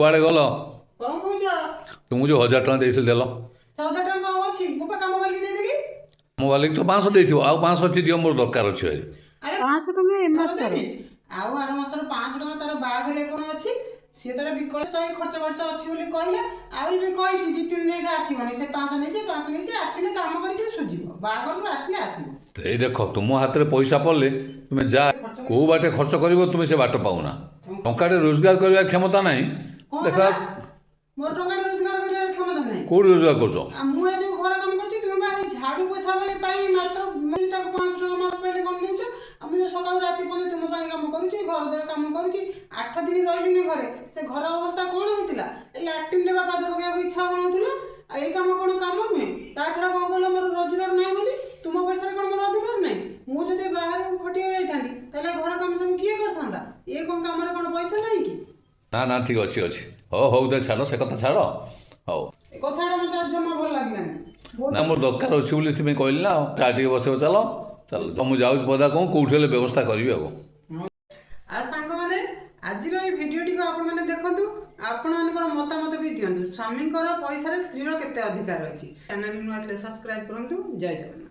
କୁଆଡ଼େ ଗଲ? କଣ କହୁଛ? ତୁମକୁ ଯେଉଁ 1000 ଟଙ୍କା ଦେଇଥିଲି ଦେଲ? 1000 ଟଙ୍କା କଣ ଅଛି? ମୁଁ ପା କାମ ବାଲି ଦେଇଦେବି। ମୋ ବାଲିକି ତ 500 ଦେଇଥିବ, ଆଉ 500 ଅଛି ଦିଅ, ମୋର ଦରକାର ଅଛି ଭାଇ। ଆରେ 500 ଟଙ୍କା ଏ ମାସରେ, ଆଉ ଆର ମାସର 500 ଟଙ୍କା ତାର ବାହାଘରିଆ କଣ ଅଛି? ସିଏ ତାର ବିକଳ ତ ଖର୍ଚ୍ଚ ଅଛି ବୋଲି କହିଲା। ଆହୁରି ବି କହିଛି 2-3 ଦିନ ଆସିବନି। ସେ 500 ନେଇଛି ଆସିଲେ କାମ କରିକି ସୁଝିବ। ବାହାଘରରୁ ଆସିଲେ ଆସିବ। ଏଇ ଦେଖ, ତୁମ ହାତରେ ପଇସା ପଡ଼ିଲେ ତୁମେ ଯା କେଉଁ ବାଟେ ଖର୍ଚ୍ଚ କରିବ, ତୁମେ ସେ ବାଟ ପାଉନା। ଟଙ୍କାଟେ ରୋଜଗାର କରିବା କ୍ଷମତା ନାହିଁ। ଦେଖ, ମୋର ଟଙ୍କାଟେ ରୋଜଗାର କରିବାର କ୍ଷମତା ନାହିଁ। କେଉଁଠି ରୋଜଗାର କରୁଛ? ମୁଁ ଏ ଯୋଉ ଘର କାମ କରୁଛି, ତୁମେ ବା ଝାଡୁ ପୋଛା ପାଇଁ ମାତ୍ର ତାକୁ 500 ଟଙ୍କା ମାସ ପାଇଲେ କଣ ଦେଉଛ? ମୁଁ ଯୋଉ ସକାଳୁ ରାତି ପର୍ଯ୍ୟନ୍ତ ତୁମ ପାଇଁ କାମ କରୁଛି, ଘର ଦ୍ୱାର କାମ କରୁଛି। 8 ଦିନ ରହିଲିନି ଘରେ, ସେ ଘର ଅବସ୍ଥା କଣ ହେଇଥିଲା? ଏଇ ଲାଟ୍ରିନରେ ବା ପାଦ ପକେଇବାକୁ ଇଚ୍ଛା ହଉନଥିଲା। ଆଉ ଏଇ କାମ କଣ କାମ ନୁହେଁ? ତା ଛଡା କଣ କହିଲ, ମୋର ରୋଜଗାର ନାହିଁ ବୋଲି ତୁମ ପଇସାରେ କଣ ମୋର ଅଧିକାର ନାହିଁ? ମୁଁ ଯଦି ବାହାରକୁ ଖଟିବାକୁ ଯାଇଥାନ୍ତି, ତାହେଲେ ଘର କାମ ସବୁ କିଏ କରିଥାନ୍ତା? ଏ କଣ କାମରେ କଣ ପଇସା ନାହିଁ କି? ନା ଠିକ୍ ଅଛି। ହଉ ଦେ, ଛାଡ଼ ସେ କଥା ଛାଡ଼। ହଉ, ଏ କଥାଟା ମତେ ଜମା ଭଲ ଲାଗିଲାନି। ନା ମୋର ଦରକାର ଅଛି ବୋଲି ସେଥିପାଇଁ କହିଲି ନା। ଚା ଟିକେ ବସିବ, ଚାଲ ତ ମୁଁ ଯାଉଛି ପଦା, କେଉଁଠି ହେଲେ ବ୍ୟବସ୍ଥା କରିବି ଆଉ। ଆଉ ସାଙ୍ଗମାନେ, ଆଜିର এই ଭିଡ଼ିଓଟିକୁ ଆପଣମାନେ ଦେଖନ୍ତୁ। ଆପଣମାନଙ୍କର ମତାମତ ବି ଦିଅନ୍ତୁ। ସ୍ୱାମୀଙ୍କର ପଇସାରେ ସ୍ତ୍ରୀର କେତେ ଅଧିକାର ଅଛି। ଚ୍ୟାନେଲ ନୂଆ ଥିଲେ ସବସ୍କ୍ରାଇବ୍ କରନ୍ତୁ। ଜୟ ଜଗନ୍ନାଥ।